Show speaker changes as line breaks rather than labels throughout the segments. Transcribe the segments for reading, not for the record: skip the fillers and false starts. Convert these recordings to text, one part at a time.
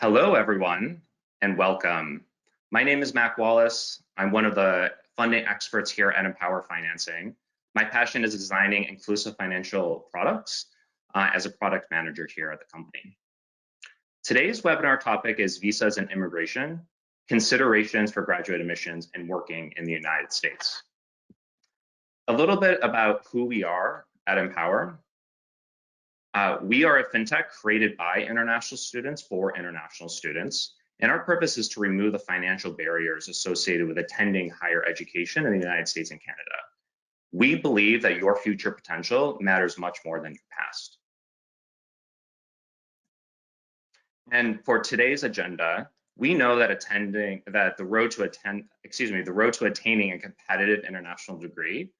Hello, everyone, and welcome. My name is Mack Wallace. I'm one of the funding experts here at MPOWER Financing. My passion is designing inclusive financial products as a product manager here at the company. Today's webinar topic is visas and immigration, considerations for graduate admissions and working in the United States. A little bit about who we are at MPOWER. We are a fintech created by international students for international students, and our purpose is to remove the financial barriers associated with attending higher education in the United States and Canada. We believe that your future potential matters much more than your past. And for today's agenda, we know that the road to attaining a competitive international degree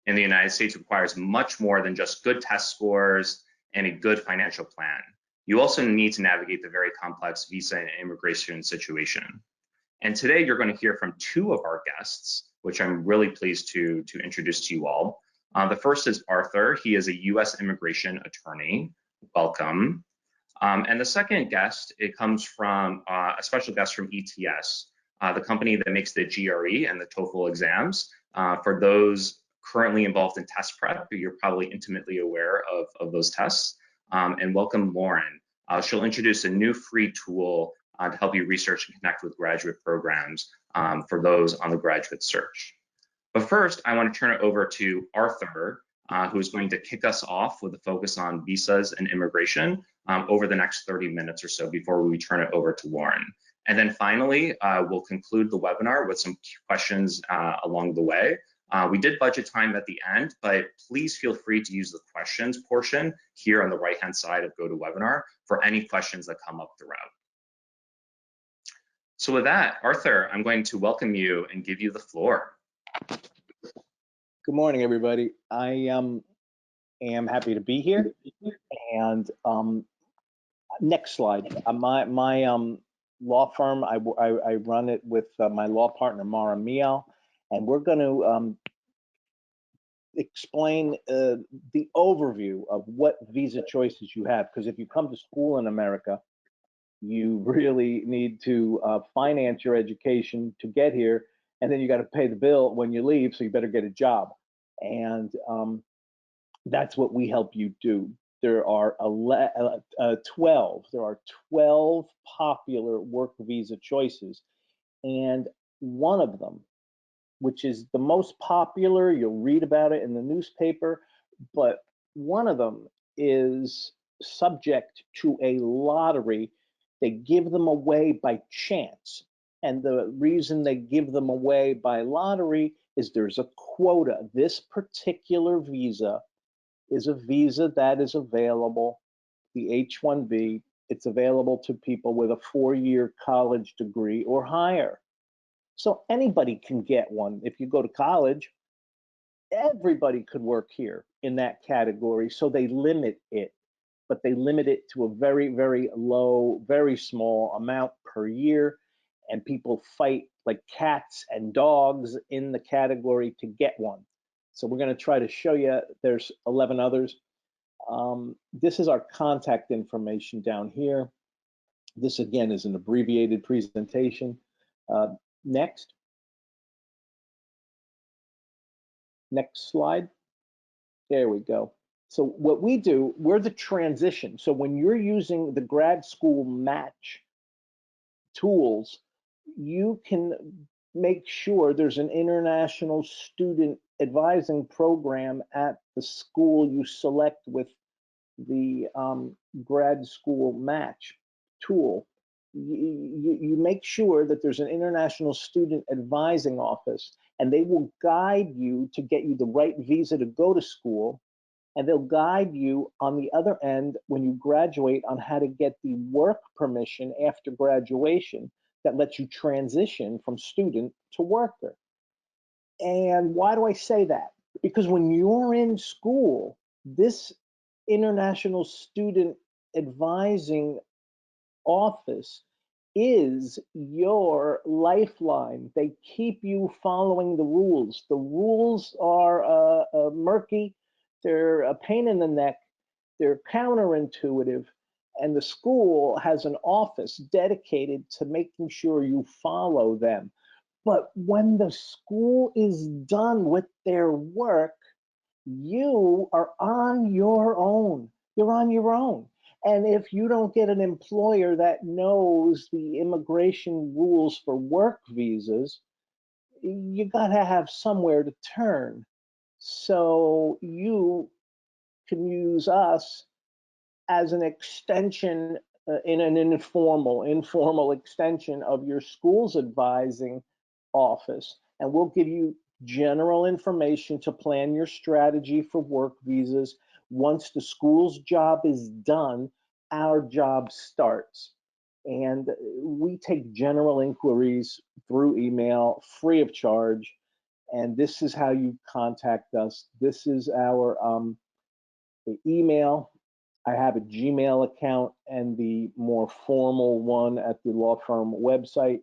in the United States requires much more than just good test scores and a good financial plan. You also need to navigate the very complex visa and immigration situation. And today you're going to hear from two of our guests, which I'm really pleased to introduce to you all. The first is Arthur. He is a U.S. Immigration Attorney. Welcome. And the second guest, it comes from a special guest from ETS, the company that makes the GRE and the TOEFL exams. For those currently involved in test prep, you're probably intimately aware of those tests. And welcome Lauren. She'll introduce a new free tool to help you research and connect with graduate programs for those on the graduate search. But first, I want to turn it over to Arthur, who's going to kick us off with a focus on visas and immigration over the next 30 minutes or so before we turn it over to Lauren. And then finally, we'll conclude the webinar with some questions along the way. We did budget time at the end, but please feel free to use the questions portion here on the right-hand side of GoToWebinar for any questions that come up throughout. So with that, Arthur, I'm going to welcome you and give you the floor.
Good morning, everybody. I am happy to be here. And next slide. My law firm, I run it with my law partner, Mara Miel. And we're going to explain the overview of what visa choices you have. Because if you come to school in America, you really need to finance your education to get here. And then you got to pay the bill when you leave, so you better get a job. And that's what we help you do. There are 12 popular work visa choices. And one of them, which is the most popular, you'll read about it in the newspaper, but one of them is subject to a lottery. They give them away by chance. And the reason they give them away by lottery is there's a quota. This particular visa is a visa that is available, the H-1B. It's available to people with a 4-year college degree or higher. So anybody can get one. If you go to college, everybody could work here in that category. So they limit it, but they limit it to a very, very low, very small amount per year. And people fight like cats and dogs in the category to get one. So we're going to try to show you, there's 11 others. This is our contact information down here. This again is an abbreviated presentation. Next slide. There we go. So what we do, we're the transition. So when you're using the grad school match tools, you can make sure there's an international student advising program at the school you select with the grad school match tool. You make sure that there's an international student advising office, and they will guide you to get you the right visa to go to school, and they'll guide you on the other end when you graduate on how to get the work permission after graduation that lets you transition from student to worker. And why do I say that? Because when you're in school, this international student advising office is your lifeline. They keep you following the rules. The rules are murky. They're a pain in the neck. They're counterintuitive. And the school has an office dedicated to making sure you follow them. But when the school is done with their work, you are on your own. You're on your own. And if you don't get an employer that knows the immigration rules for work visas, you got to have somewhere to turn. So you can use us as an extension, in an informal extension of your school's advising office. And we'll give you general information to plan your strategy for work visas. Once the school's job is done, our job starts. And we take general inquiries through email, free of charge. And this is how you contact us. This is our email. I have a Gmail account and the more formal one at the law firm website.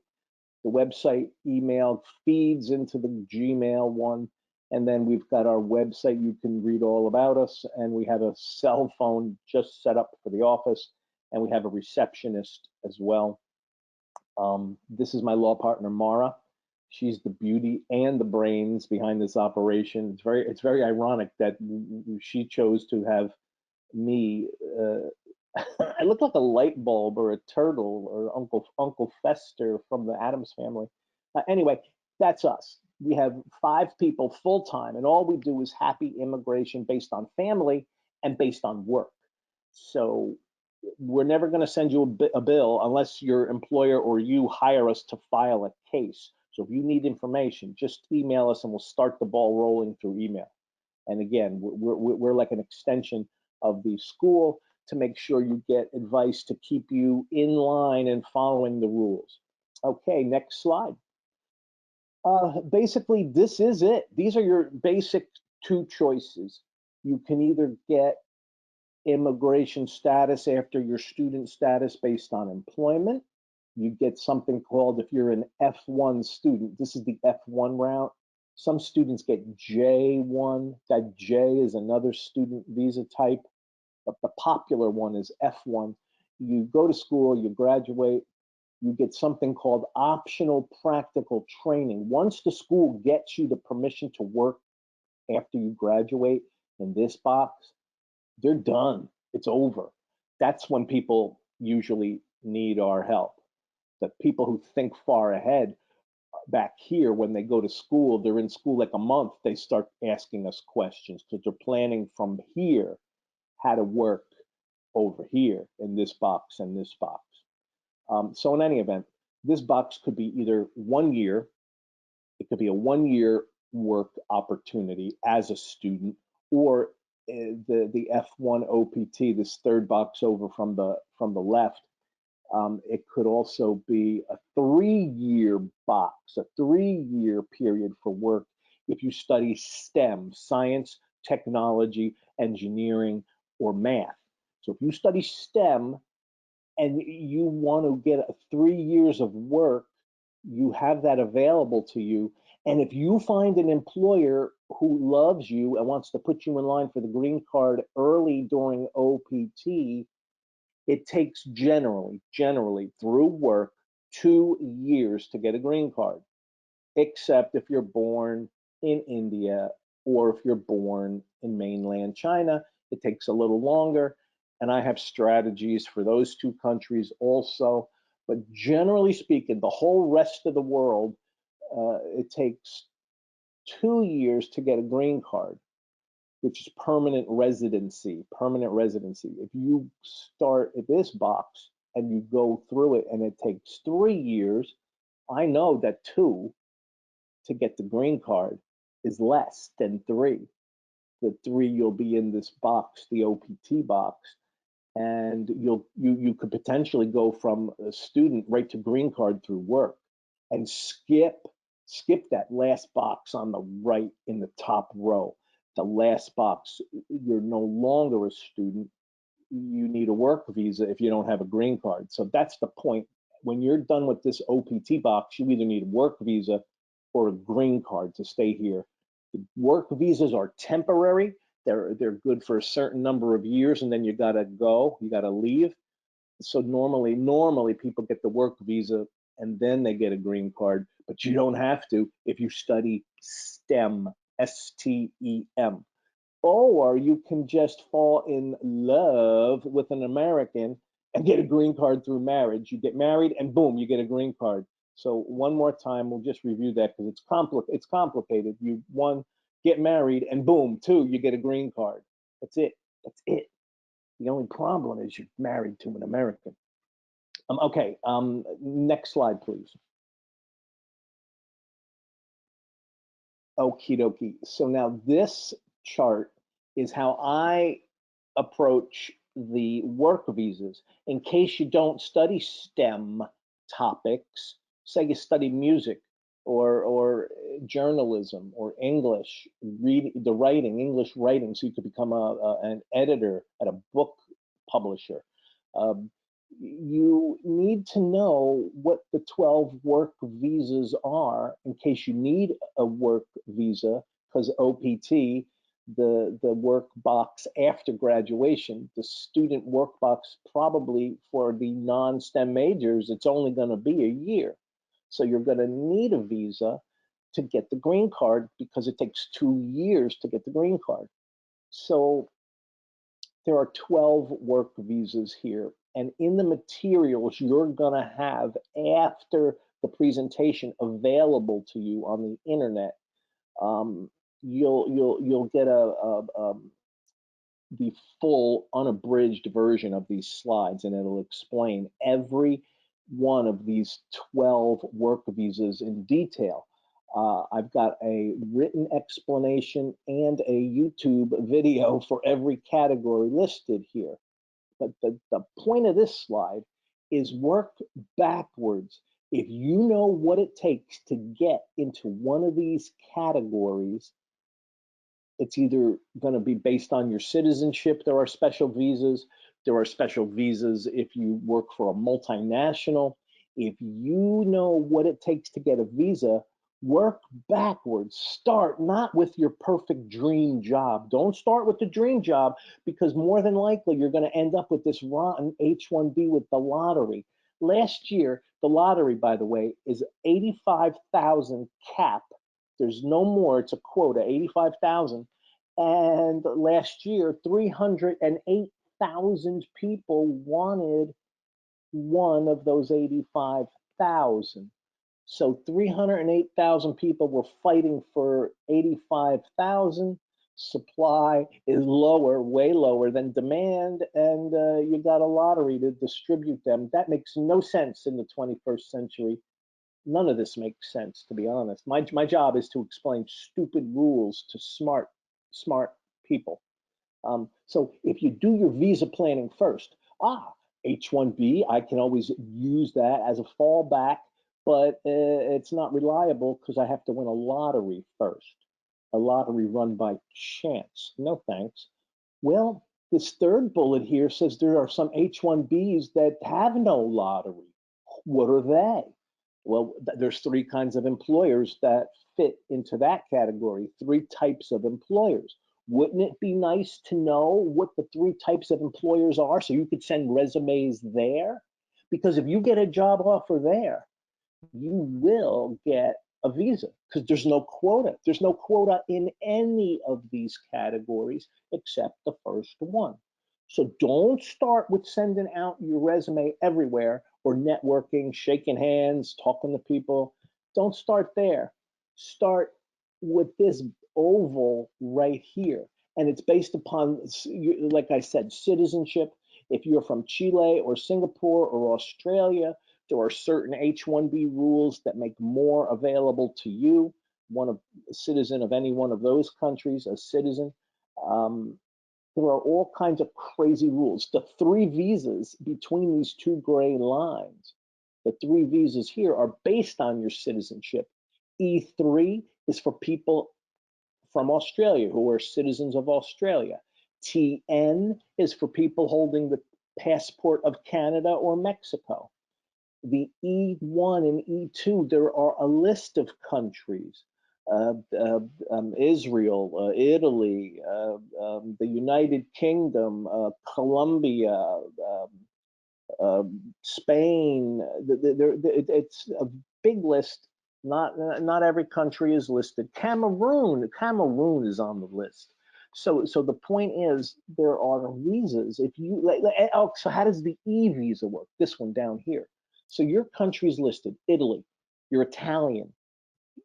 The website email feeds into the Gmail one. And then we've got our website. You can read all about us. And we have a cell phone just set up for the office. And we have a receptionist as well. This is my law partner, Mara. She's the beauty and the brains behind this operation. It's very ironic that she chose to have me. I look like a light bulb or a turtle or Uncle Fester from the Addams Family. Anyway, that's us. We have 5 people full time, and all we do is happy immigration based on family and based on work. So we're never going to send you a bill unless your employer or you hire us to file a case. So if you need information, just email us and we'll start the ball rolling through email. And again, we're like an extension of the school to make sure you get advice to keep you in line and following the rules. Okay, next slide. Basically, this is it. These are your basic 2 choices. You can either get immigration status after your student status based on employment. You get something called, if you're an F1 student, this is the F1 route. Some students get J1. That J is another student visa type, but the popular one is F1. You go to school, you graduate, you get something called optional practical training. Once the school gets you the permission to work after you graduate in this box, they're done. It's over. That's when people usually need our help. The people who think far ahead back here, when they go to school, they're in school like a month, they start asking us questions because they're planning from here how to work over here in this box and this box. So in any event, this box could be either 1 year, it could be a 1-year work opportunity as a student, or the F1 OPT, this third box over from the left. It could also be a 3-year box, a 3-year period for work if you study STEM, science, technology, engineering, or math. So if you study STEM and you want to get 3 years of work, you have that available to you. And if you find an employer who loves you and wants to put you in line for the green card early during OPT, it takes generally through work 2 years to get a green card, except if you're born in India or if you're born in mainland China, it takes a little longer. And I have strategies for those 2 countries also. But generally speaking, the whole rest of the world, it takes 2 years to get a green card, which is permanent residency. Permanent residency. If you start at this box and you go through it and it takes 3 years, I know that 2 to get the green card is less than 3. The 3 you'll be in this box, the OPT box, and you could potentially go from a student right to green card through work and skip that last box on the right in the top row. The last box, you're no longer a student. You need a work visa if you don't have a green card. So that's the point. When you're done with this OPT box, you either need a work visa or a green card to stay here. The work visas are temporary. They're good for a certain number of years, and then you gotta go. You gotta leave. So normally people get the work visa and then they get a green card, but you don't have to if you study STEM, STEM. Or you can just fall in love with an American and get a green card through marriage. You get married and boom, you get a green card. So one more time, we'll just review that because it's complicated. You one, get married and boom, two, you get a green card. That's it. That's it. The only problem is you're married to an American. Okay, next slide, please. Okie dokie. So now this chart is how I approach the work visas. In case you don't study STEM topics, say you study music or journalism or English, English writing, so you could become an editor at a book publisher. You need to know what the 12 work visas are in case you need a work visa, because OPT, the work box after graduation, the student work box probably for the non-STEM majors, it's only going to be a year. So you're going to need a visa to get the green card because it takes 2 years to get the green card. So there are 12 work visas here. And in the materials you're going to have after the presentation available to you on the internet, you'll get the full unabridged version of these slides, and it'll explain every one of these 12 work visas in detail. I've got a written explanation and a YouTube video for every category listed here. But the point of this slide is work backwards. If you know what it takes to get into one of these categories, it's either going to be based on your citizenship. There are special visas. There are special visas if you work for a multinational. If you know what it takes to get a visa, work backwards. Start not with your perfect dream job. Don't start with the dream job, because more than likely you're going to end up with this rotten H-1B with the lottery. Last year, the lottery, by the way, is 85,000 cap. There's no more. It's a quota, 85,000. And last year, 308,000 people wanted one of those 85,000. So 308,000 people were fighting for 85,000. Supply is lower, way lower than demand, and you got a lottery to distribute them. That makes no sense in the 21st century. None of this makes sense, to be honest. My job is to explain stupid rules to smart people. So if you do your visa planning first, H-1B, I can always use that as a fallback, but it's not reliable because I have to win a lottery first, a lottery run by chance. No thanks. Well, this third bullet here says there are some H-1Bs that have no lottery. What are they? Well, there's 3 kinds of employers that fit into that category, 3 types of employers. Wouldn't it be nice to know what the 3 types of employers are so you could send resumes there? Because if you get a job offer there, you will get a visa because there's no quota. There's no quota in any of these categories except the first one. So don't start with sending out your resume everywhere or networking, shaking hands, talking to people. Don't start there. Start with this oval right here. And it's based upon, like I said, citizenship. If you're from Chile or Singapore or Australia, there are certain H-1B rules that make more available to you. A citizen of any one of those countries, a citizen. There are all kinds of crazy rules. The 3 visas between these 2 gray lines, the 3 visas here are based on your citizenship. E3 is for people from Australia who are citizens of Australia. TN is for people holding the passport of Canada or Mexico. The E1 and E2, there are a list of countries. Israel, Italy, the United Kingdom, Colombia, Spain. It's a big list. Not every country is listed. Cameroon is on the list. So the point is, there are visas. If you oh, so how does the e-visa work? This one down here. So your country's listed, Italy. You're Italian.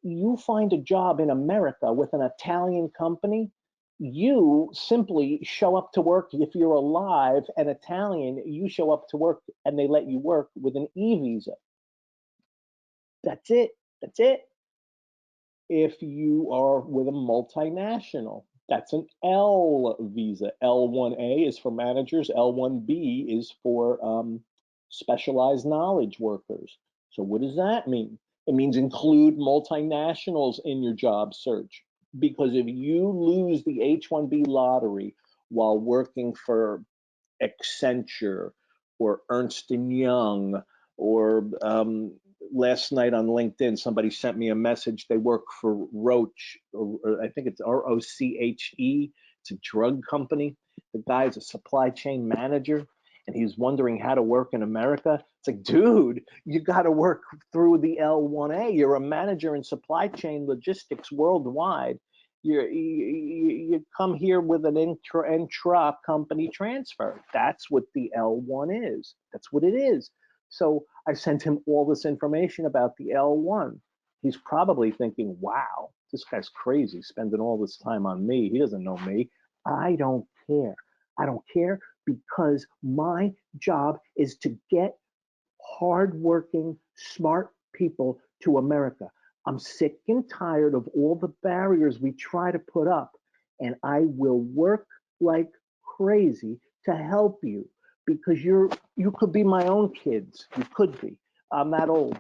You find a job in America with an Italian company, you simply show up to work. If you're alive and Italian, you show up to work and they let you work with an e-visa. That's it. That's it. If you are with a multinational, that's an L visa. L1A is for managers. L1B is for specialized knowledge workers. So what does that mean? It means include multinationals in your job search. Because if you lose the H-1B lottery while working for Accenture or Ernst & Young, or last night on LinkedIn, somebody sent me a message. They work for Roche, or I think it's ROCHE. It's a drug company. The guy's a supply chain manager, and he's wondering how to work in America. It's like, dude, you got to work through the L1A. You're a manager in supply chain logistics worldwide. You come here with an intra company transfer. That's what the L1 is. That's what it is. So I sent him all this information about the L1. He's probably thinking, wow, this guy's crazy, spending all this time on me. He doesn't know me. I don't care. I don't care, because my job is to get hardworking, smart people to America. I'm sick and tired of all the barriers we try to put up, and I will work like crazy to help you, because you could be my own kids. You could be. I'm that old.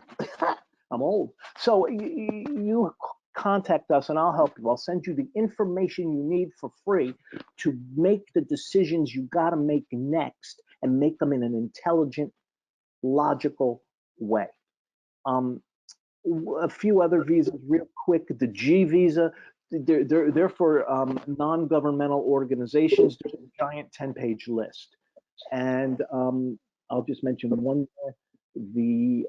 I'm old. So you contact us and I'll help you. I'll send you the information you need for free to make the decisions you got to make next, and make them in an intelligent, logical way. A few other visas real quick. The G visa, they're for non-governmental organizations. There's a giant 10-page list. And I'll just mention one more. The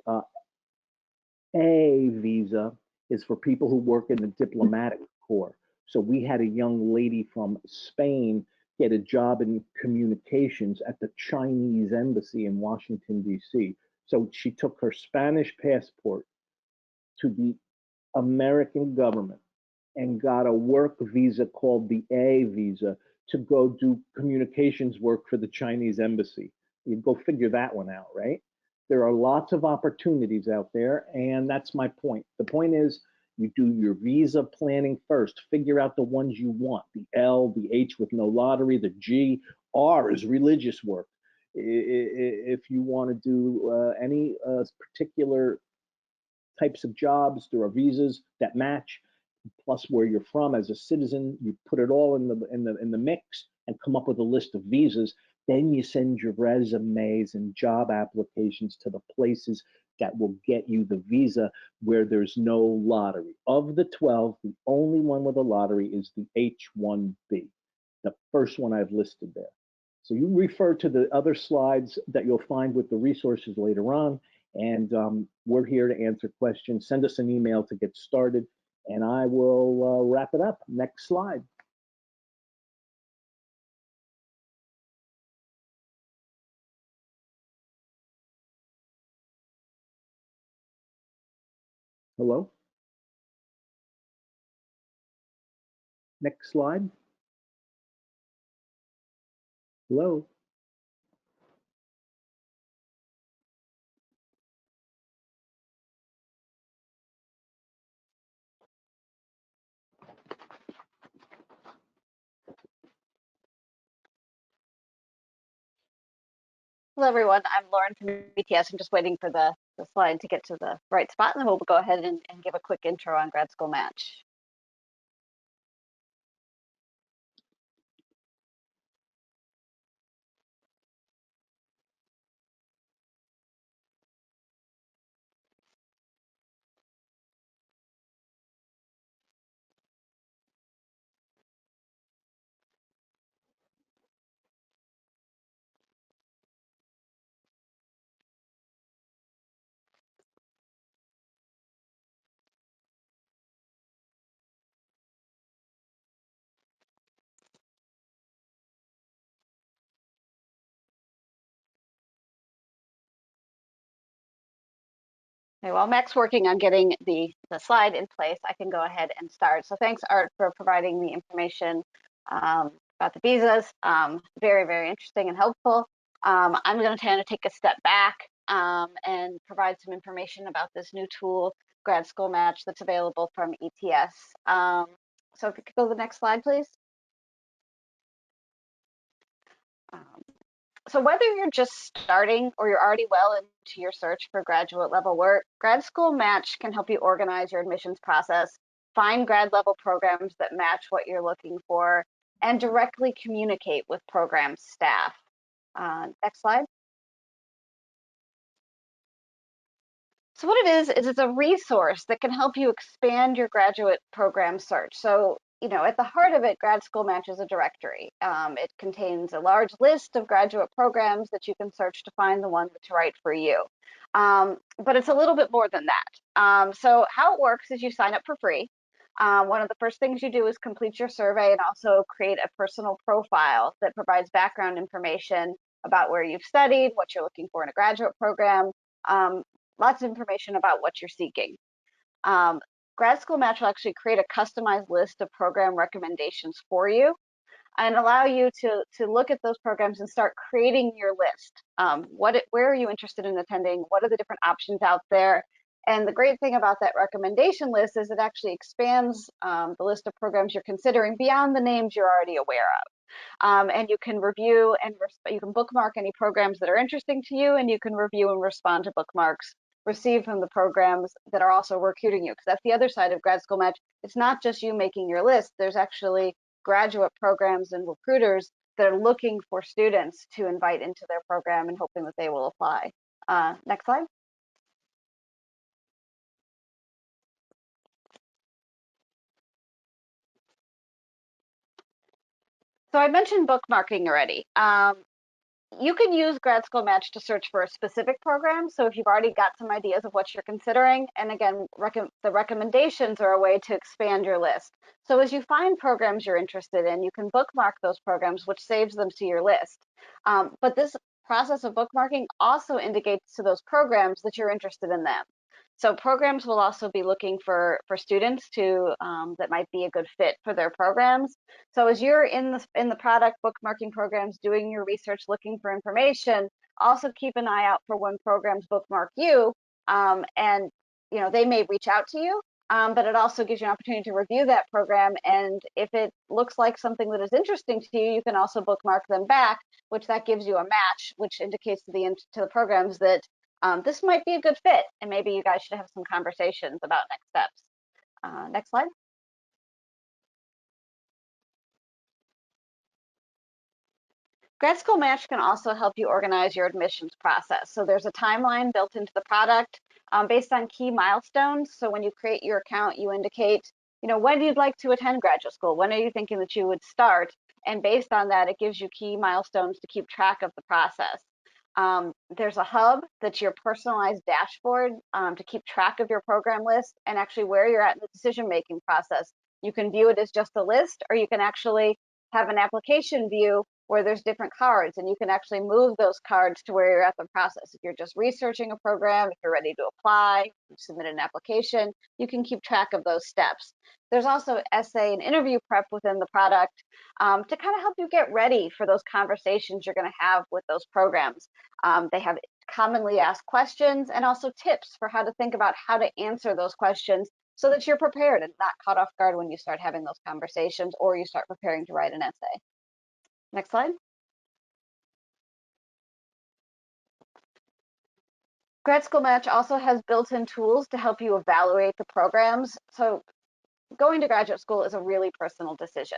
A visa is for people who work in the diplomatic corps. So we had a young lady from Spain get a job in communications at the Chinese embassy in Washington, D.C. So she took her Spanish passport to the American government and got a work visa called the A visa to go do communications work for the Chinese embassy. You go figure that one out, right? There are lots of opportunities out there, and that's my point. The point is, you do your visa planning first. Figure out the ones you want. The L, the H with no lottery, the G. R is religious work. If you want to do any particular types of jobs, there are visas that match, plus where you're from as a citizen. You put it all in the mix and come up with a list of visas. Then you send your resumes and job applications to the places that will get you the visa where there's no lottery. Of the 12, the only one with a lottery is the H-1B, the first one I've listed there. So you refer to the other slides that you'll find with the resources later on, and we're here to answer questions. Send us an email to get started, and I will wrap it up. Next slide. Hello? Next slide. Hello?
Hello, everyone. I'm Lauren from BTS. I'm just waiting for the slide to get to the right spot, and then we'll go ahead and give a quick intro on Grad School Match. Okay, while Mack's working on getting the slide in place, I can go ahead and start. So thanks, Art, for providing the information about the visas. Very, very interesting and helpful. I'm going to kind of take a step back and provide some information about this new tool, Grad School Match, that's available from ETS. So if you could go to the next slide, please. So whether you're just starting or you're already well into your search for graduate level work, Grad School Match can help you organize your admissions process, find grad level programs that match what you're looking for, and directly communicate with program staff. Next slide. So what it is it's a resource that can help you expand your graduate program search. So, you know, at the heart of it, Grad School Match is a directory. It contains a large list of graduate programs that you can search to find the one that's right for you. But it's a little bit more than that. So how it works is you sign up for free. One of the first things you do is complete your survey and also create a personal profile that provides background information about where you've studied, what you're looking for in a graduate program, lots of information about what you're seeking. Grad School Match will actually create a customized list of program recommendations for you and allow you to look at those programs and start creating your list. Where are you interested in attending? What are the different options out there? And the great thing about that recommendation list is it actually expands the list of programs you're considering beyond the names you're already aware of. And you can review and you can bookmark any programs that are interesting to you, and you can review and respond to bookmarks received from the programs that are also recruiting you. Because that's the other side of Grad School Match. It's not just you making your list. There's actually graduate programs and recruiters that are looking for students to invite into their program and hoping that they will apply. Next slide. So I mentioned bookmarking already. You can use Grad School Match to search for a specific program. So if you've already got some ideas of what you're considering, and again, the recommendations are a way to expand your list. So as you find programs you're interested in, you can bookmark those programs, which saves them to your list. But this process of bookmarking also indicates to those programs that you're interested in them. So programs will also be looking for students that might be a good fit for their programs. So as you're in the product bookmarking programs, doing your research, looking for information, also keep an eye out for when programs bookmark you, and you know they may reach out to you, but it also gives you an opportunity to review that program. And if it looks like something that is interesting to you, you can also bookmark them back, which that gives you a match, which indicates to the programs that this might be a good fit, and maybe you guys should have some conversations about next steps. Next slide. Grad School Match can also help you organize your admissions process. So there's a timeline built into the product based on key milestones. So when you create your account, you indicate, you know, when you'd like to attend graduate school, when are you thinking that you would start? And based on that, it gives you key milestones to keep track of the process. There's a hub that's your personalized dashboard to keep track of your program list and actually where you're at in the decision-making process. You can view it as just a list, or you can actually have an application view where there's different cards, and you can actually move those cards to where you're at the process. If you're just researching a program, if you're ready to apply, submit an application, you can keep track of those steps. There's also essay and interview prep within the product to kind of help you get ready for those conversations you're going to have with those programs. They have commonly asked questions and also tips for how to think about how to answer those questions so that you're prepared and not caught off guard when you start having those conversations or you start preparing to write an essay. Next slide. Grad School Match also has built-in tools to help you evaluate the programs. So going to graduate school is a really personal decision.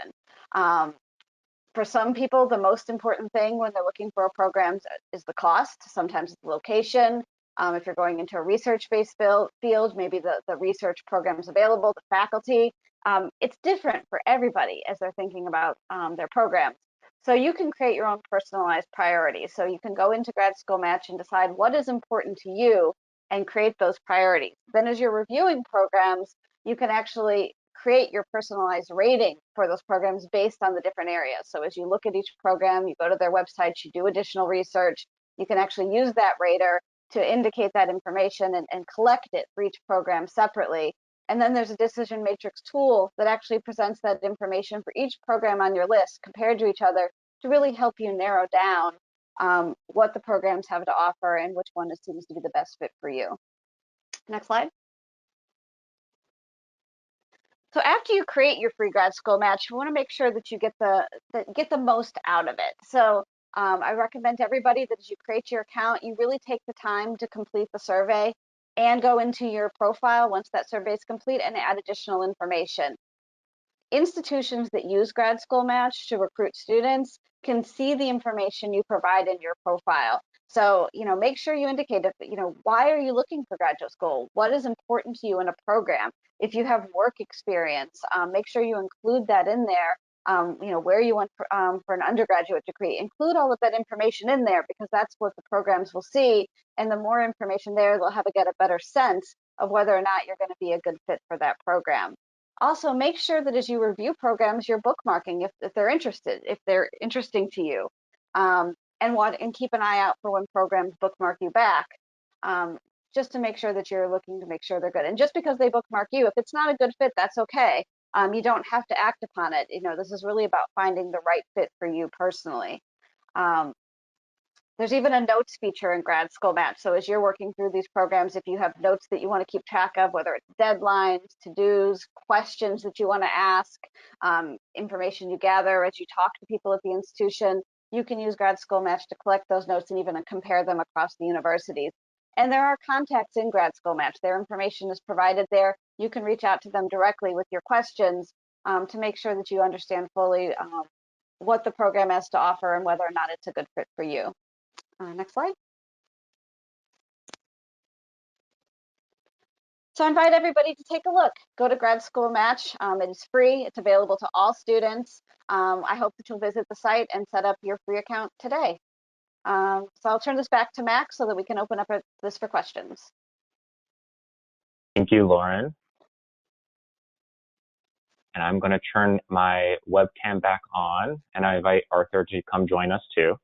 For some people, the most important thing when they're looking for a program is the cost. Sometimes it's the location. If you're going into a research-based field, maybe the research programs available, the faculty. It's different for everybody as they're thinking about their programs. So you can create your own personalized priorities. So you can go into Grad School Match and decide what is important to you and create those priorities. Then as you're reviewing programs, you can actually create your personalized rating for those programs based on the different areas. So as you look at each program, you go to their website, you do additional research, you can actually use that rater to indicate that information and collect it for each program separately. And then there's a decision matrix tool that actually presents that information for each program on your list compared to each other to really help you narrow down what the programs have to offer and which one seems to be the best fit for you. Next slide. So after you create your free grad school match, you want to make sure that you get the most out of it. So I recommend to everybody that as you create your account, you really take the time to complete the survey and go into your profile once that survey is complete and add additional information. Institutions that use Grad School Match to recruit students can see the information you provide in your profile. So, make sure you indicate if, why are you looking for graduate school? What is important to you in a program? If you have work experience, make sure you include that in there. Where you went for an undergraduate degree, include all of that information in there because that's what the programs will see. And the more information there, they'll get a better sense of whether or not you're going to be a good fit for that program. Also, make sure that as you review programs, you're bookmarking if they're interesting to you, and keep an eye out for when programs bookmark you back, just to make sure that you're looking to make sure they're good. And just because they bookmark you, if it's not a good fit, that's okay. You don't have to act upon it. This is really about finding the right fit for you personally. There's even a notes feature in Grad School Match. So as you're working through these programs, if you have notes that you want to keep track of, whether it's deadlines, to-dos, questions that you want to ask, information you gather as you talk to people at the institution, you can use Grad School Match to collect those notes and even compare them across the universities. And there are contacts in Grad School Match. Their information is provided there. You can reach out to them directly with your questions to make sure that you understand fully what the program has to offer and whether or not it's a good fit for you. Next slide. So I invite everybody to take a look. Go to Grad School Match. It is free. It's available to all students. I hope that you'll visit the site and set up your free account today. So I'll turn this back to Mack so that we can open up this for questions.
Thank you, Lauren. And I'm going to turn my webcam back on, and I invite Arthur to come join us too.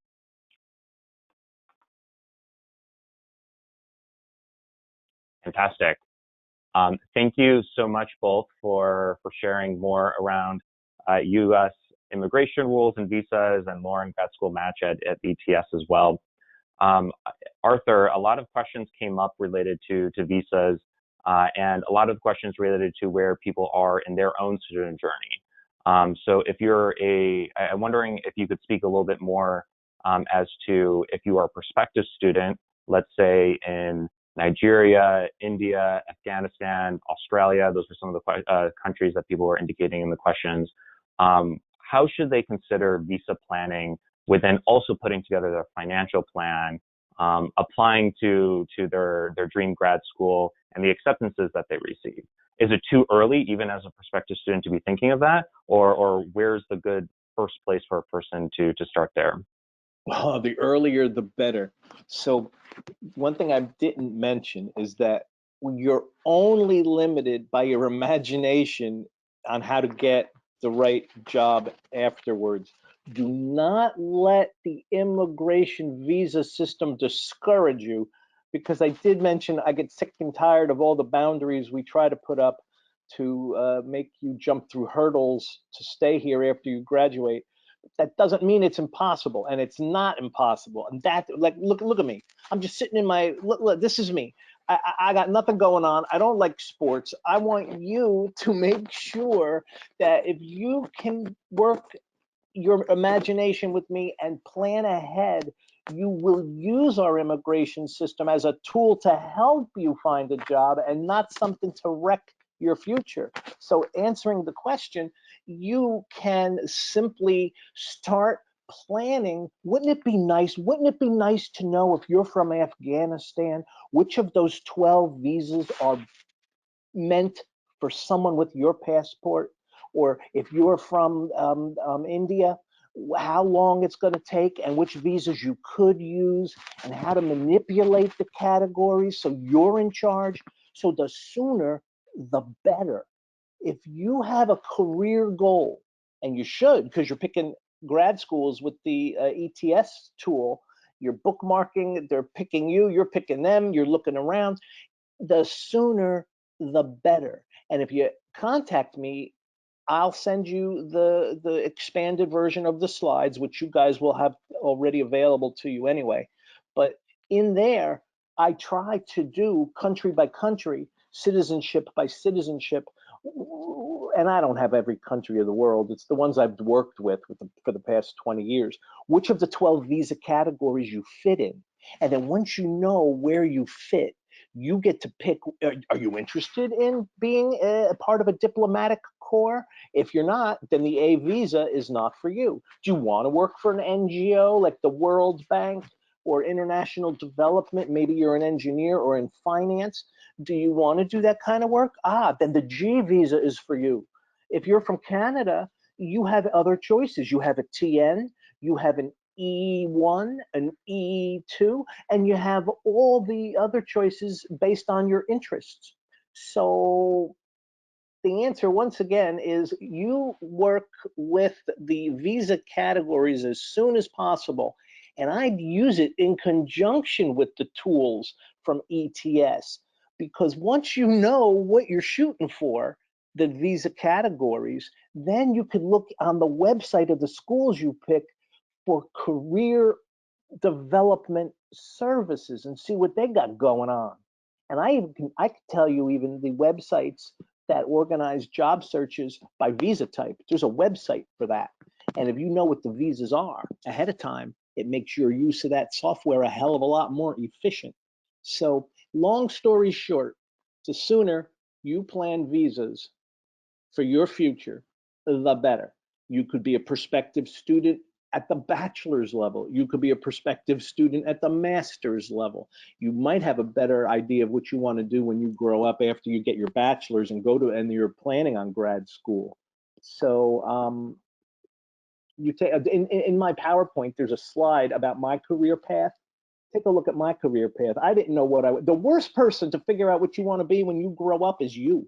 Fantastic. Thank you so much both for sharing more around U.S. immigration rules and visas, and Lauren, Grad School Match at ETS as well. Arthur, a lot of questions came up related to visas and a lot of questions related to where people are in their own student journey. So I'm wondering if you could speak a little bit more as to if you are a prospective student, let's say in Nigeria, India, Afghanistan, Australia. Those are some of the countries that people were indicating in the questions. How should they consider visa planning within also putting together their financial plan, applying to their dream grad school and the acceptances that they receive? Is it too early, even as a prospective student, to be thinking of that? Or where's the good first place for a person to start there?
Oh, the earlier, the better. So one thing I didn't mention is that you're only limited by your imagination on how to get the right job afterwards. Do not let the immigration visa system discourage you, because I did mention I get sick and tired of all the boundaries we try to put up to make you jump through hurdles to stay here after you graduate. That doesn't mean it's impossible, and it's not impossible. And that, look at me. I'm just sitting in my, look, this is me. I got nothing going on. I don't like sports. I want you to make sure that if you can work your imagination with me and plan ahead, you will use our immigration system as a tool to help you find a job and not something to wreck your future. So answering the question, you can simply start planning. Wouldn't it be nice? Wouldn't it be nice to know, if you're from Afghanistan, which of those 12 visas are meant for someone with your passport? Or if you're from India, how long it's going to take and which visas you could use, and how to manipulate the categories so you're in charge. So the sooner, the better. If you have a career goal, and you should, because you're picking grad schools with the ETS tool, you're bookmarking, they're picking you, you're picking them, you're looking around. The sooner, the better. And if you contact me, I'll send you the expanded version of the slides, which you guys will have already available to you anyway. But in there, I try to do country by country, citizenship by citizenship. And I don't have every country of the world. It's the ones I've worked with for the past 20 years. Which of the 12 visa categories you fit in. And then once you know where you fit, you get to pick, are you interested in being a part of a diplomatic corps? If you're not, then the A visa is not for you. Do you want to work for an NGO like the World Bank or international development? Maybe you're an engineer or in finance. Do you want to do that kind of work? Then the G visa is for you. If you're from Canada, you have other choices. You have a TN, you have an E1, an E2, and you have all the other choices based on your interests. So the answer, once again, is you work with the visa categories as soon as possible. And I'd use it in conjunction with the tools from ETS, because once you know what you're shooting for, the visa categories, then you can look on the website of the schools you pick for career development services and see what they got going on. And I can tell you even the websites that organize job searches by visa type. There's a website for that. And if you know what the visas are ahead of time, it makes your use of that software a hell of a lot more efficient. So long story short, the sooner you plan visas for your future, the better. You could be a prospective student at the bachelor's level. You could be a prospective student at the master's level. You might have a better idea of what you want to do when you grow up after you get your bachelor's and you're planning on grad school. So you take in my PowerPoint, there's a slide about my career path. Take a look at my career path. I didn't know what the worst person to figure out what you want to be when you grow up is you.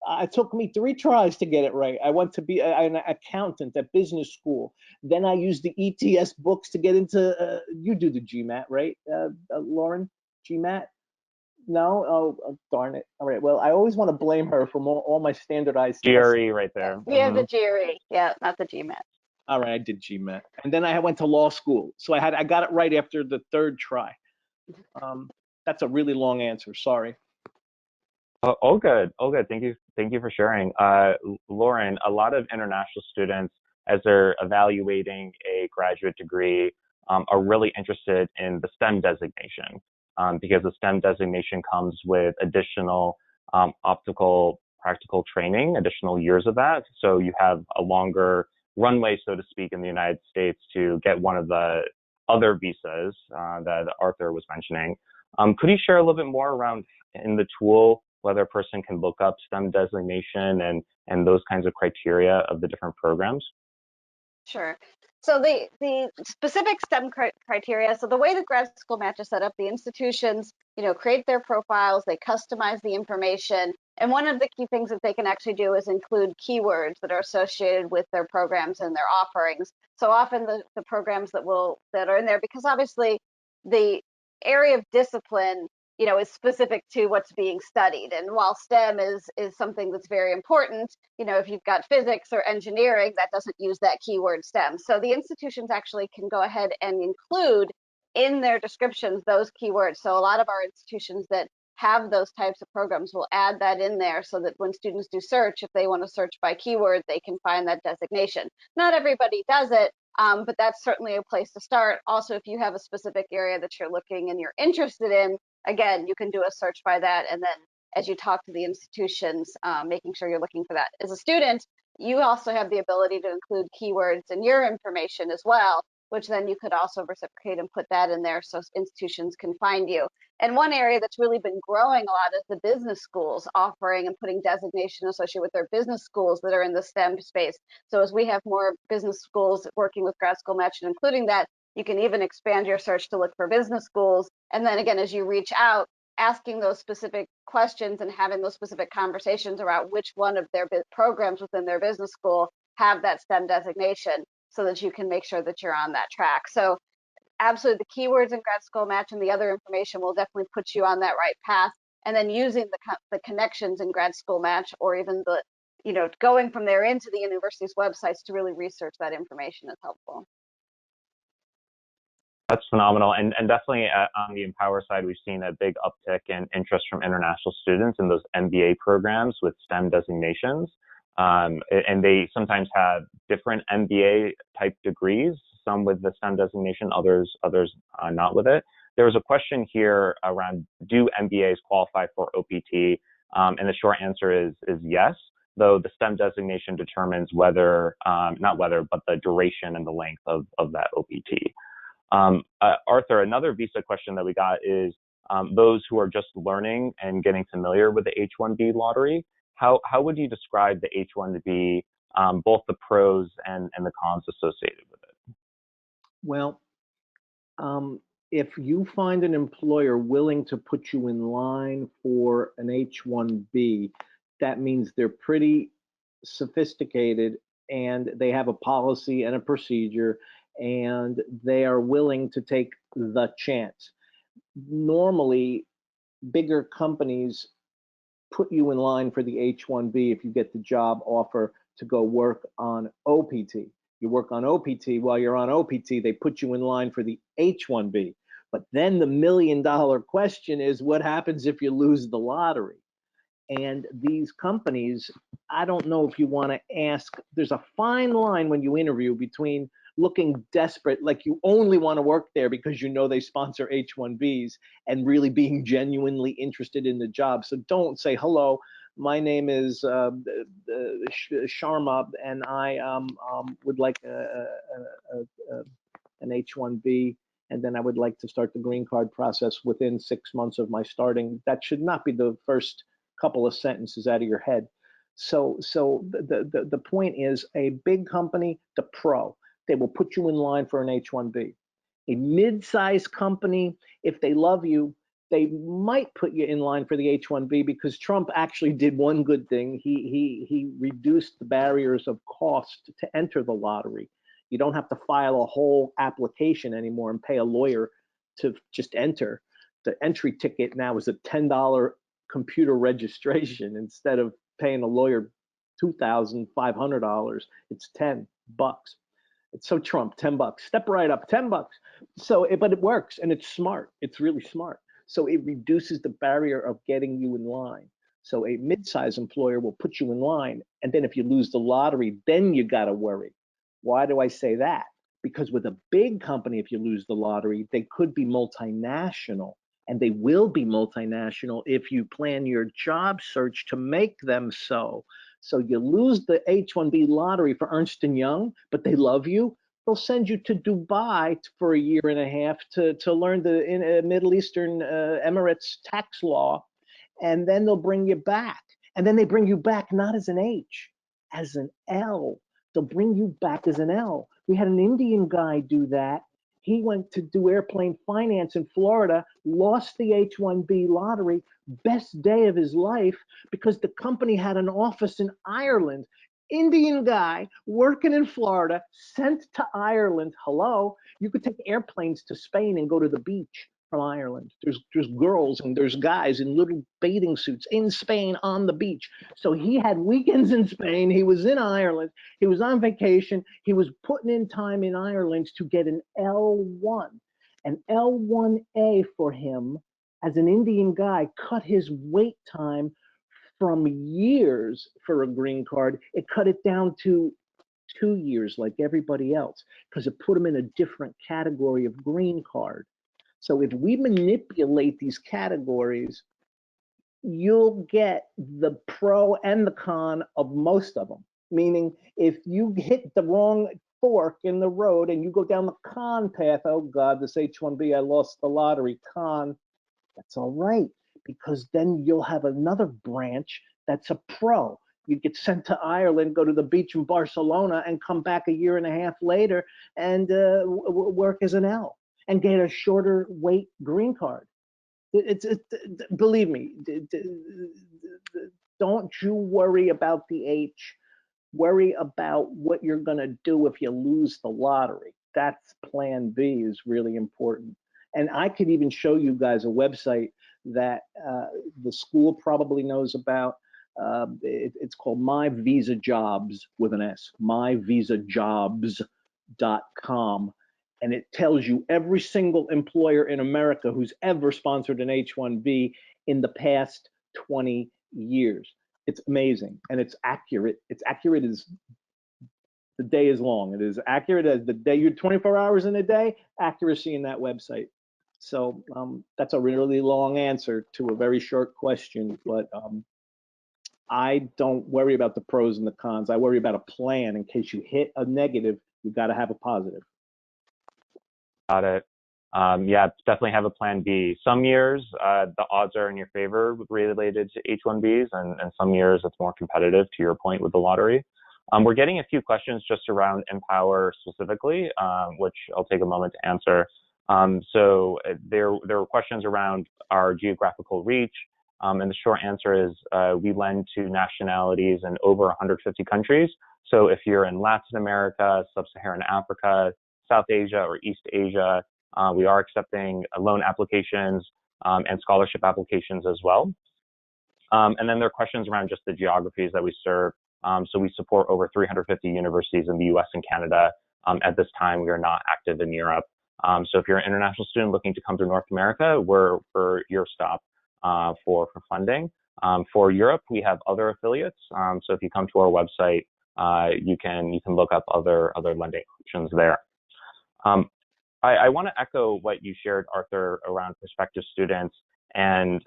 It took me 3 tries to get it right. I went to be an accountant at business school. Then I used the ETS books to get into, you do the GMAT, right, Lauren? GMAT? No? Oh, darn it. All right, well, I always want to blame her for all my standardized tests.
GRE right there.
We have the GRE, yeah, not the GMAT.
All right, I did GMAT. And then I went to law school. So I got it right after the 3rd try. That's a really long answer, sorry.
All good. Thank you for sharing. Lauren, a lot of international students, as they're evaluating a graduate degree, are really interested in the STEM designation, because the STEM designation comes with additional optical practical training, additional years of that. So you have a longer runway, so to speak, in the United States to get one of the other visas that Arthur was mentioning. Could you share a little bit more around in the tool, whether a person can look up STEM designation and those kinds of criteria of the different programs?
Sure. So the specific STEM criteria, so the way the grad school match is set up, the institutions, create their profiles, they customize the information. And one of the key things that they can actually do is include keywords that are associated with their programs and their offerings. So often the programs that are in there, because obviously the area of discipline is specific to what's being studied. And while STEM is something that's very important, if you've got physics or engineering, that doesn't use that keyword STEM. So the institutions actually can go ahead and include in their descriptions those keywords. So a lot of our institutions that have those types of programs will add that in there so that when students do search, if they want to search by keyword, they can find that designation. Not everybody does it, but that's certainly a place to start. Also, if you have a specific area that you're looking and you're interested in, again, you can do a search by that. And then as you talk to the institutions, making sure you're looking for that. As a student, you also have the ability to include keywords in your information as well, which then you could also reciprocate and put that in there so institutions can find you. And one area that's really been growing a lot is the business schools offering and putting designation associated with their business schools that are in the STEM space. So as we have more business schools working with Grad School Match and including that, you can even expand your search to look for business schools. And then again, as you reach out, asking those specific questions and having those specific conversations around which one of their programs within their business school have that STEM designation so that you can make sure that you're on that track. So absolutely the keywords in grad school match and the other information will definitely put you on that right path. And then using the connections in grad school match, or even the, going from there into the university's websites to really research that information is helpful.
That's phenomenal. And definitely on the MPOWER side, we've seen a big uptick in interest from international students in those MBA programs with STEM designations. And they sometimes have different MBA type degrees, some with the STEM designation, others not with it. There was a question here around, do MBAs qualify for OPT? And the short answer is yes, though the STEM designation determines whether, not whether, but the duration and the length of that OPT. Arthur, another visa question that we got is those who are just learning and getting familiar with the H-1B lottery, how would you describe the H-1B, both the pros and the cons associated with it?
Well, if you find an employer willing to put you in line for an H-1B, that means they're pretty sophisticated and they have a policy and a procedure, and they are willing to take the chance. Normally, bigger companies put you in line for the H-1B if you get the job offer to go work on OPT. You work on OPT, while you're on OPT, they put you in line for the H-1B. But then the million-dollar question is, what happens if you lose the lottery? And these companies, I don't know if you want to ask, there's a fine line when you interview between looking desperate, like you only want to work there because you know they sponsor H-1Bs, and really being genuinely interested in the job. So don't say, hello, my name is Sharma, and I would like an H-1B, and then I would like to start the green card process within 6 months of my starting. That should not be the first couple of sentences out of your head. So the point is, a big company, the pro, they will put you in line for an H-1B. A mid-sized company, if they love you, they might put you in line for the H-1B, because Trump actually did one good thing. He reduced the barriers of cost to enter the lottery. You don't have to file a whole application anymore and pay a lawyer to just enter. The entry ticket now is a $10 computer registration. Instead of paying a lawyer $2,500, it's $10. It's so Trump, $10, step right up, $10. So, but it works, and it's smart. It's really smart. So it reduces the barrier of getting you in line. So a mid-sized employer will put you in line, and then if you lose the lottery, then you got to worry. Why do I say that? Because with a big company, if you lose the lottery, they could be multinational, and they will be multinational if you plan your job search to make them so. So you lose the H-1B lottery for Ernst & Young, but they love you. They'll send you to Dubai for a year and a half to learn the Middle Eastern Emirates tax law, and then they'll bring you back. And then they bring you back not as an H, as an L. They'll bring you back as an L. We had an Indian guy do that. He went to do airplane finance in Florida, lost the H-1B lottery, best day of his life, because the company had an office in Ireland. Indian guy working in Florida, sent to Ireland. Hello, you could take airplanes to Spain and go to the beach from Ireland. There's girls and there's guys in little bathing suits in Spain on the beach. So he had weekends in Spain. He was in Ireland. He was on vacation. He was putting in time in Ireland to get an L1. An L1A for him, as an Indian guy, cut his wait time from years for a green card. It cut it down to 2 years, like everybody else, because it put him in a different category of green card. So if we manipulate these categories, you'll get the pro and the con of most of them. Meaning, if you hit the wrong fork in the road and you go down the con path, oh God, this H-1B, I lost the lottery, con, that's all right, because then you'll have another branch that's a pro. You get sent to Ireland, go to the beach in Barcelona, and come back a year and a half later and work as an L and get a shorter wait green card. Believe me, don't you worry about the H. Worry about what you're going to do if you lose the lottery. that's plan B is really important. And I could even show you guys a website that the school probably knows about. It's called My Visa Jobs with an S, myvisajobs.com. And it tells you every single employer in America who's ever sponsored an H-1B in the past 20 years. It's amazing, and it's accurate. It's accurate as the day is long. It is accurate as the day. You're 24 hours in a day, accuracy in that website. So that's a really long answer to a very short question, but I don't worry about the pros and the cons. I worry about a plan in case you hit a negative, you got to have a positive.
Got it. Yeah, definitely have a plan B. Some years, the odds are in your favor related to H-1Bs, and some years it's more competitive, to your point, with the lottery. We're getting a few questions just around MPOWER specifically, which I'll take a moment to answer. So there were questions around our geographical reach, and the short answer is we lend to nationalities in over 150 countries. So if you're in Latin America, Sub-Saharan Africa, South Asia, or East Asia, we are accepting loan applications and scholarship applications as well. And then there are questions around just the geographies that we serve. So we support over 350 universities in the U.S. and Canada. At this time, we are not active in Europe. So if you're an international student looking to come to North America, we're your stop for funding. For Europe, we have other affiliates. So if you come to our website, you can look up other lending options there. I want to echo what you shared, Arthur, around prospective students and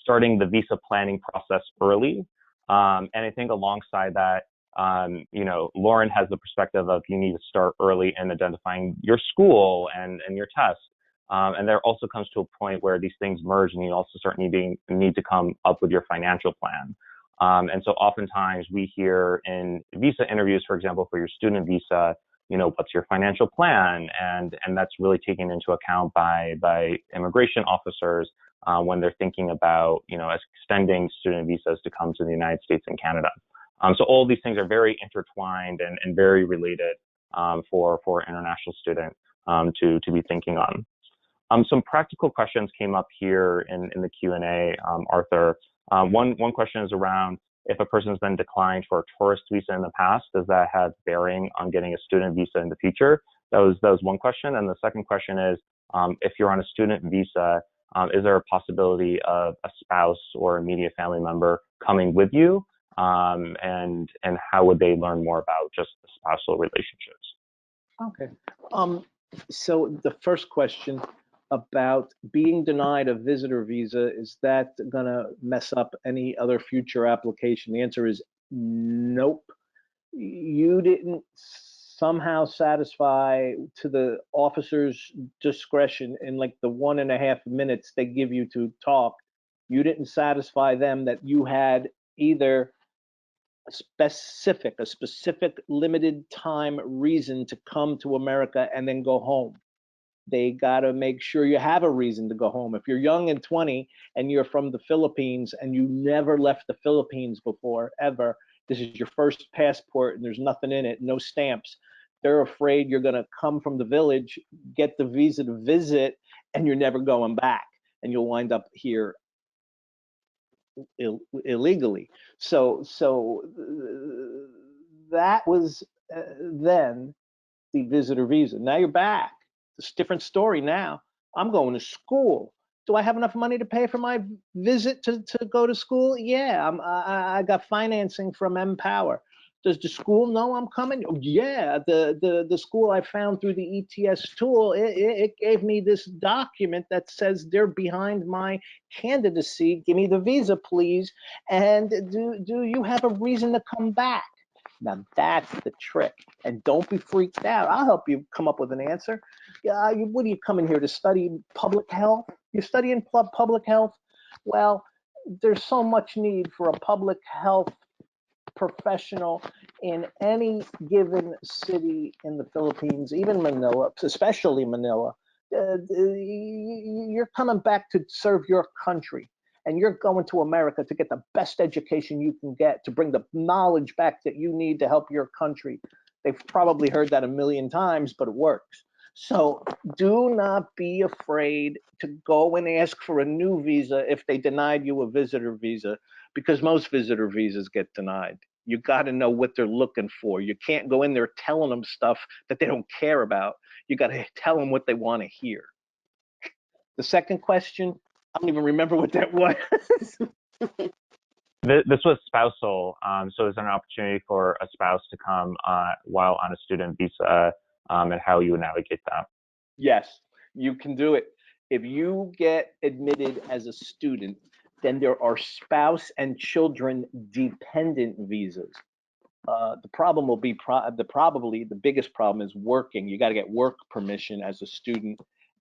starting the visa planning process early. And I think alongside that, Lauren has the perspective of you need to start early in identifying your school and your test. And there also comes to a point where these things merge, and you also need to come up with your financial plan. And so oftentimes we hear in visa interviews, for example, for your student visa, what's your financial plan? And that's really taken into account by immigration officers when they're thinking about, extending student visas to come to the United States and Canada. So all these things are very intertwined and very related for international student to be thinking on. Some practical questions came up here in the Q&A, Arthur. One question is around if a person's been declined for a tourist visa in the past, does that have bearing on getting a student visa in the future? That was one question. And the second question is, if you're on a student visa, is there a possibility of a spouse or immediate family member coming with you? And how would they learn more about just the spousal relationships?
Okay. So the first question about being denied a visitor visa, is that going to mess up any other future application? The answer is nope. You didn't somehow satisfy, to the officer's discretion, in like the 1.5 minutes they give you to talk, you didn't satisfy them that you had either a specific limited time reason to come to America and then go home. They got to make sure you have a reason to go home. If you're young and 20 and you're from the Philippines and you never left the Philippines before, ever, this is your first passport and there's nothing in it, no stamps, they're afraid you're going to come from the village, get the visa to visit, and you're never going back, and you'll wind up here illegally. So that was then the visitor visa. Now you're back. It's a different story now. I'm going to school. Do I have enough money to pay for my visit to go to school? Yeah, I got financing from MPOWER. Does the school know I'm coming? Oh, yeah, the school I found through the ETS tool, it gave me this document that says they're behind my candidacy. Give me the visa, please. And do you have a reason to come back? Now that's the trick. And don't be freaked out. I'll help you come up with an answer. What are you coming here to study? Public health? You're studying public health? Well, there's so much need for a public health professional in any given city in the Philippines, even Manila, especially Manila. You're coming back to serve your country, and you're going to America to get the best education you can get, to bring the knowledge back that you need to help your country. They've probably heard that a million times, but it works. So do not be afraid to go and ask for a new visa if they denied you a visitor visa, because most visitor visas get denied. You got to know what they're looking for. You can't go in there telling them stuff that they don't care about. You got to tell them what they want to hear. The second question, I don't even remember what that was.
This was spousal, so is there an opportunity for a spouse to come while on a student visa, and how you would navigate that?
Yes, you can do it. If you get admitted as a student, then there are spouse and children dependent visas. The problem will be probably the biggest problem is working. You got to get work permission as a student,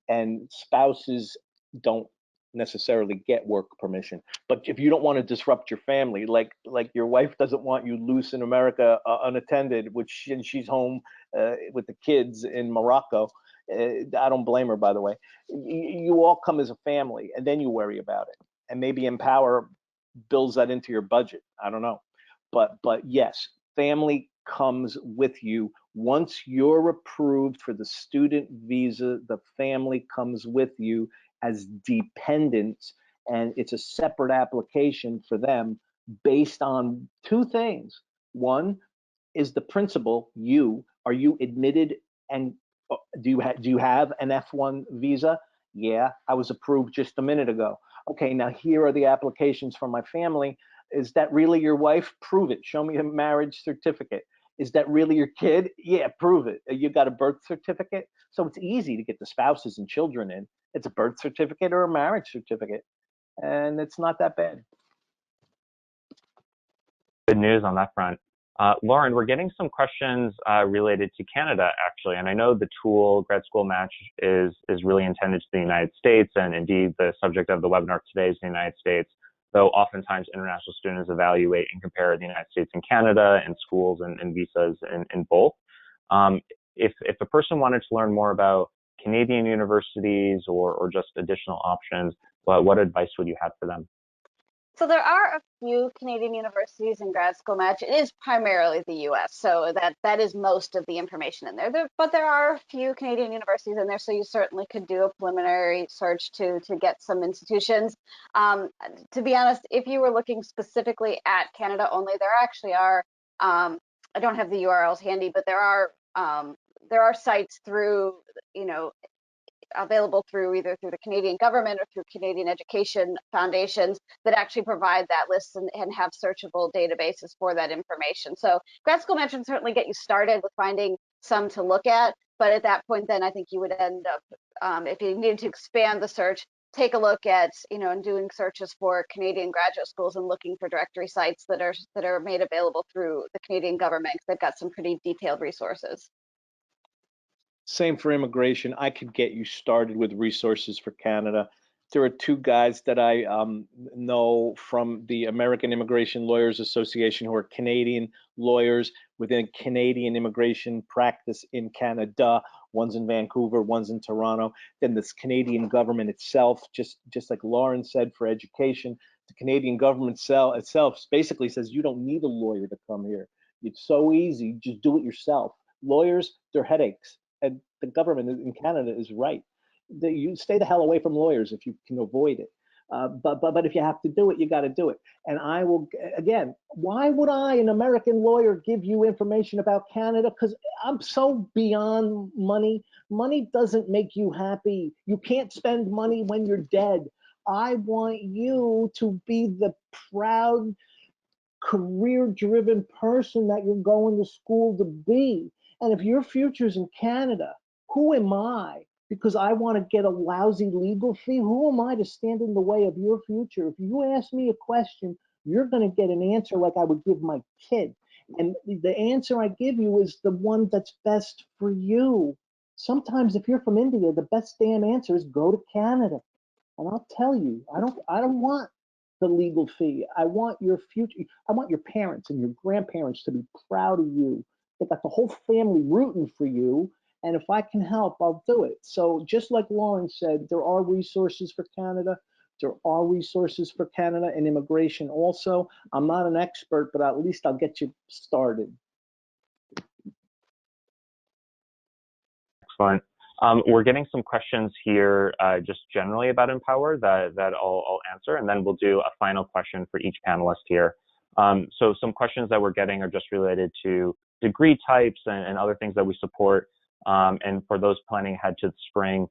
and spouses don't necessarily get work permission. But if you don't want to disrupt your family, like your wife doesn't want you loose in America unattended, which she's home with the kids in Morocco. I don't blame her, by the way. You all come as a family, and then you worry about it. And maybe MPOWER builds that into your budget. I don't know, but yes, family comes with you. Once you're approved for the student visa, the family comes with you as dependents, and it's a separate application for them based on two things. One is the principal, are you admitted, and do you have an F1 visa? Yeah, I was approved just a minute ago. Okay, now here are the applications from my family. Is that really your wife? Prove it. Show me a marriage certificate. Is that really your kid? Yeah, prove it. You got a birth certificate? So it's easy to get the spouses and children in. It's a birth certificate or a marriage certificate, and it's not that bad.
Good news on that front. Lauren, we're getting some questions related to Canada, actually, and I know the tool Grad School Match is really intended to the United States, and indeed the subject of the webinar today is the United States, though oftentimes international students evaluate and compare the United States and Canada and schools and visas in both. If a person wanted to learn more about Canadian universities or just additional options, what advice would you have for them?
So there are a few Canadian universities in Grad School Match. It is primarily the U.S., so that is most of the information in there. But there are a few Canadian universities in there, so you certainly could do a preliminary search to get some institutions. To be honest, if you were looking specifically at Canada only, there actually are. I don't have the URLs handy, but there are sites through available through either through the Canadian government or through Canadian education foundations that actually provide that list and have searchable databases for that information. So Grad School Match can certainly get you started with finding some to look at, but at that point then I think you would end up, if you needed to expand the search, take a look at, and doing searches for Canadian graduate schools and looking for directory sites that are made available through the Canadian government. They've got some pretty detailed resources.
Same for immigration. I could get you started with resources for Canada. There are two guys that I know from the American Immigration Lawyers Association who are Canadian lawyers within Canadian immigration practice in Canada. One's in Vancouver, one's in Toronto. Then this Canadian government itself, just like Lauren said, for education, the Canadian government itself basically says you don't need a lawyer to come here. It's so easy, just do it yourself. Lawyers, they're headaches. And the government in Canada is right. You stay the hell away from lawyers if you can avoid it. But if you have to do it, you got to do it. And I will, again, why would I, an American lawyer, give you information about Canada? Because I'm so beyond money. Money doesn't make you happy. You can't spend money when you're dead. I want you to be the proud, career-driven person that you're going to school to be. And if your future's in Canada, who am I? Because I want to get a lousy legal fee. Who am I to stand in the way of your future? If you ask me a question, you're going to get an answer like I would give my kid. And the answer I give you is the one that's best for you. Sometimes if you're from India, the best damn answer is go to Canada. And I'll tell you, I don't want the legal fee. I want your future. I want your parents and your grandparents to be proud of you. They got the whole family rooting for you. And if I can help, I'll do it. So just like Lauren said, there are resources for Canada. There are resources for Canada and immigration also. I'm not an expert, but at least I'll get you started.
Excellent. We're getting some questions here just generally about MPOWER that I'll answer, and then we'll do a final question for each panelist here. So some questions that we're getting are just related to degree types and other things that we support, and for those planning ahead to the spring.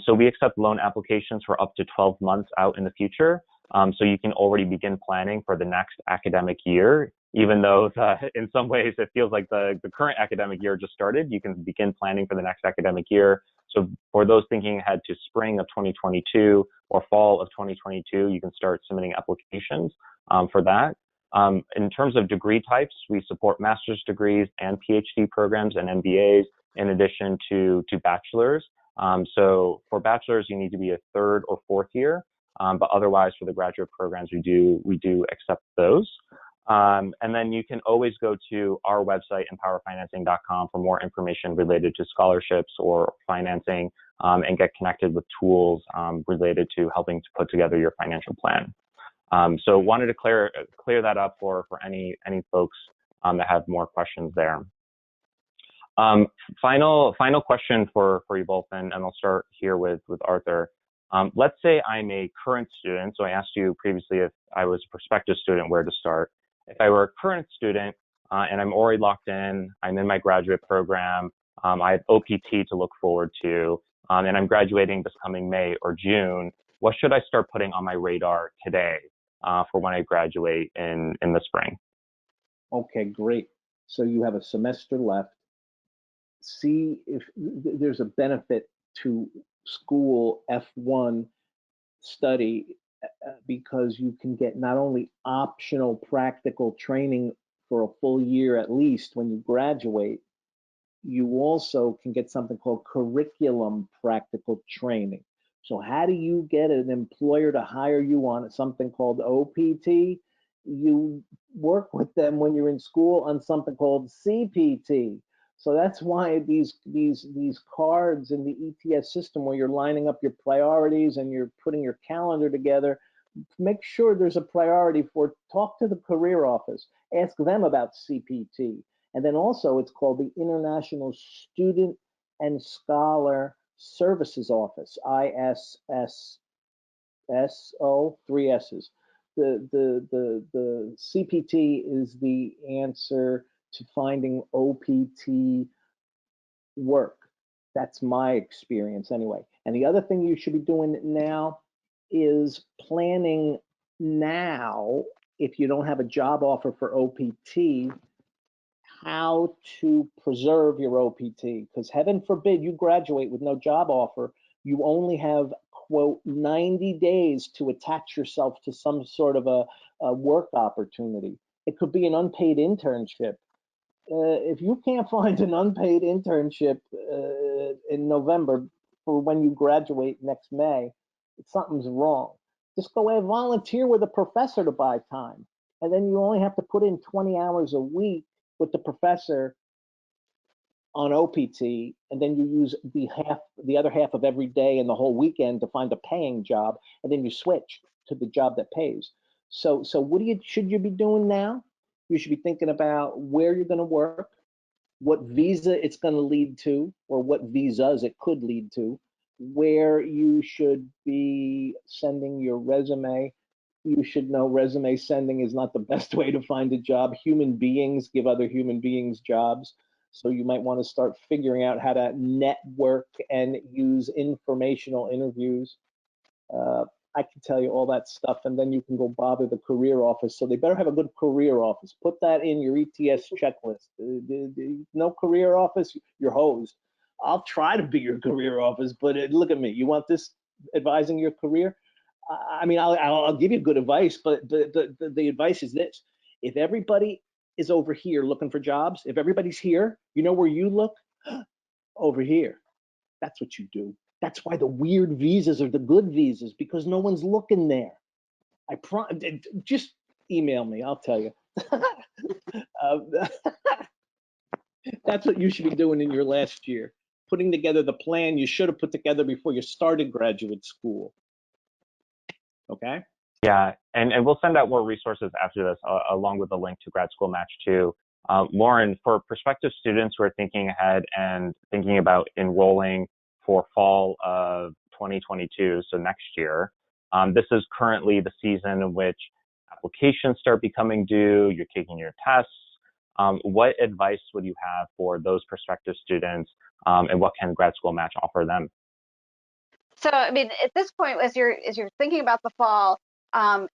So we accept loan applications for up to 12 months out in the future. So you can already begin planning for the next academic year, even though in some ways it feels like the current academic year just started. You can begin planning for the next academic year. So for those thinking ahead to spring of 2022 or fall of 2022, you can start submitting applications for that. In terms of degree types, we support master's degrees and PhD programs and MBAs in addition to bachelor's. So for bachelor's, you need to be a third or fourth year, but otherwise for the graduate programs, we do accept those. And then you can always go to our website, empowerfinancing.com, for more information related to scholarships or financing, and get connected with tools related to helping to put together your financial plan. So wanted to clear that up for any folks that have more questions there. Final question for you both, and I'll start here with Arthur. Let's say I'm a current student. So I asked you previously if I was a prospective student, where to start. If I were a current student and I'm already locked in, I'm in my graduate program, I have OPT to look forward to, and I'm graduating this coming May or June, what should I start putting on my radar today for when I graduate in the spring?
Okay, great. So you have a semester left. See if there's a benefit to school F1 study because you can get not only optional practical training for a full year at least when you graduate, you also can get something called curriculum practical training. So how do you get an employer to hire you on something called OPT? You work with them when you're in school on something called CPT. So that's why these cards in the ETS system where you're lining up your priorities and you're putting your calendar together, make sure there's a priority for, talk to the career office, ask them about CPT. And then also it's called the International Student and Scholar Services Office, ISSO, 3 S's. The CPT is the answer to finding OPT work. That's my experience anyway. And the other thing you should be doing now is planning now, if you don't have a job offer for OPT, how to preserve your OPT. Because heaven forbid you graduate with no job offer, you only have, quote, 90 days to attach yourself to some sort of a work opportunity. It could be an unpaid internship. If you can't find an unpaid internship in November for when you graduate next May, something's wrong. Just go and volunteer with a professor to buy time. And then you only have to put in 20 hours a week with the professor on OPT, and then you use the other half of every day and the whole weekend to find a paying job, and then you switch to the job that pays. So what should you be doing now? You should be thinking about where you're going to work, what visa it's going to lead to, or what visas it could lead to, where you should be sending your resume. You should know resume sending is not the best way to find a job. Human beings give other human beings jobs. So you might want to start figuring out how to network and use informational interviews. I can tell you all that stuff, and then you can go bother the career office. So they better have a good career office. Put that in your ETS checklist. No career office, you're hosed. I'll try to be your career office, but look at me. You want this advising your career? I mean, I'll give you good advice, but the advice is this. If everybody is over here looking for jobs, if everybody's here, you know where you look? Over here. That's what you do. That's why the weird visas are the good visas, because no one's looking there. Just email me, I'll tell you. That's what you should be doing in your last year, putting together the plan you should have put together before you started graduate school. Okay?
Yeah, and we'll send out more resources after this, along with the link to Grad School Match 2. Lauren, for prospective students who are thinking ahead and thinking about enrolling for fall of 2022, so next year, this is currently the season in which applications start becoming due, you're taking your tests. What advice would you have for those prospective students, and what can Grad School Match offer them?
So, I mean, at this point, as you're thinking about the fall,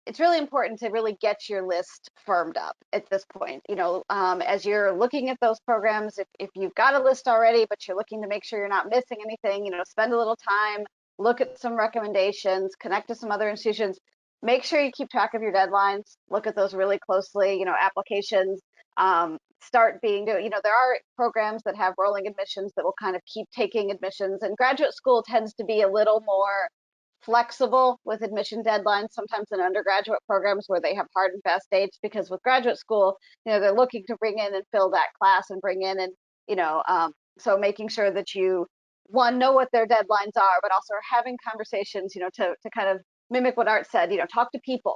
it's really important to really get your list firmed up at this point. You know, as you're looking at those programs, if you've got a list already, but you're looking to make sure you're not missing anything, you know, spend a little time, look at some recommendations, connect to some other institutions. Make sure you keep track of your deadlines. Look at those really closely. You know, applications start being, you know, there are programs that have rolling admissions that will kind of keep taking admissions, and graduate school tends to be a little more flexible with admission deadlines sometimes in undergraduate programs where they have hard and fast dates, because with graduate school, you know, they're looking to bring in and fill that class and bring in and, you know, so making sure that you, one, know what their deadlines are, but also are having conversations, you know, to kind of mimic what Art said, you know, talk to people.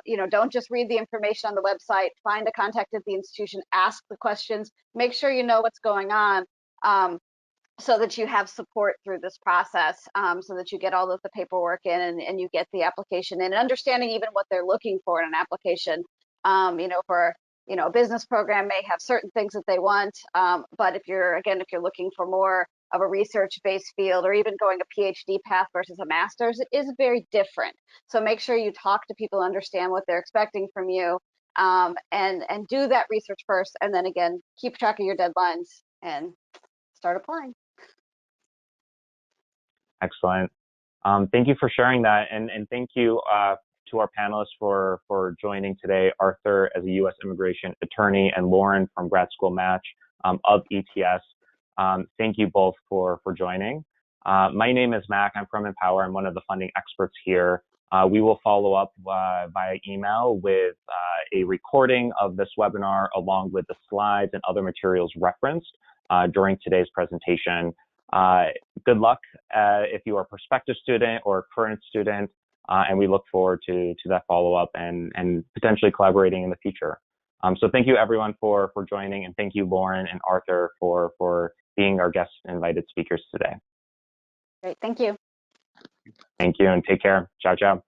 You know, don't just read the information on the website, find a contact at the institution, ask the questions, make sure you know what's going on, so that you have support through this process, so that you get all of the paperwork in and you get the application in, and understanding even what they're looking for in an application. You know, for, you know, a business program may have certain things that they want, but if you're looking for more of a research-based field, or even going a PhD path versus a master's, it is very different. So make sure you talk to people, understand what they're expecting from you, and do that research first, and then again, keep track of your deadlines and start applying.
Excellent. Thank you for sharing that, and thank you to our panelists for joining today, Arthur as a U.S. Immigration Attorney and Lauren from Grad School Match of ETS. Thank you both for joining. My name is Mack. I'm from MPOWER. I'm one of the funding experts here. We will follow up via email with a recording of this webinar along with the slides and other materials referenced during today's presentation. Good luck if you are a prospective student or a current student, and we look forward to that follow-up and potentially collaborating in the future. So thank you everyone for joining, and thank you Lauren and Arthur for being our guest invited speakers today.
Great, thank you.
Thank you, and take care. Ciao, ciao.